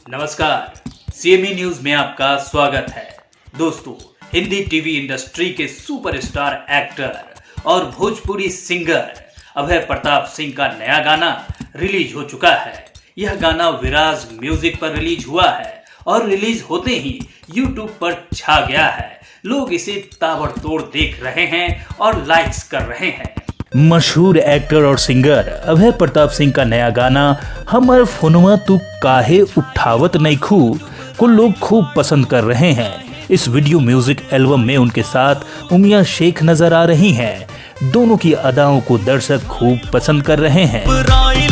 नमस्कार, CME news में आपका स्वागत है। दोस्तों, हिंदी टीवी इंडस्ट्री के सुपरस्टार एक्टर और भोजपुरी सिंगर अभय प्रताप सिंह का नया गाना रिलीज हो चुका है। यह गाना विराज म्यूजिक पर रिलीज हुआ है और रिलीज होते ही यूट्यूब पर छा गया है। लोग इसे ताबड़तोड़ देख रहे हैं और लाइक्स कर रहे हैं। मशहूर एक्टर और सिंगर अभय प्रताप सिंह का नया गाना हमर फोनवा तू काहे उठावत नइखू को लोग खूब पसंद कर रहे हैं। इस वीडियो म्यूजिक एल्बम में उनके साथ उमिया शेख नजर आ रही हैं। दोनों की अदाओं को दर्शक खूब पसंद कर रहे हैं। काहे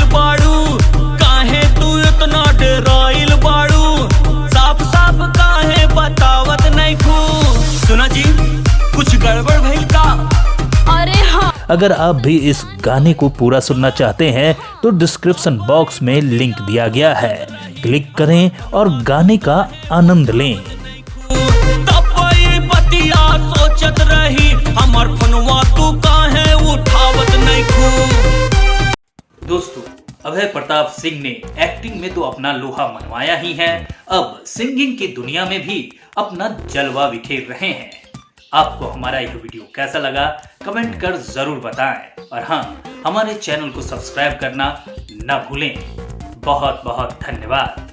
तू इतना डराइल बाड़ू, साफ साफ काहे बतावत नइखू। सुना जी, कुछ गड़बड़ भइल का? अरे हाँ। अगर आप भी इस गाने को पूरा सुनना चाहते हैं तो डिस्क्रिप्शन बॉक्स में लिंक दिया गया है, क्लिक करें और गाने का आनंद लें। सोचत रही हमर फोनवा तू काहे उठावत नइखू। दोस्तों, अभय प्रताप सिंह ने एक्टिंग में तो अपना लोहा मनवाया ही है, अब सिंगिंग की दुनिया में भी अपना जलवा बिखेर रहे हैं। आपको हमारा यह वीडियो कैसा लगा कमेंट कर जरूर बताएं और हाँ, हमारे चैनल को सब्सक्राइब करना न भूलें। बहुत बहुत धन्यवाद।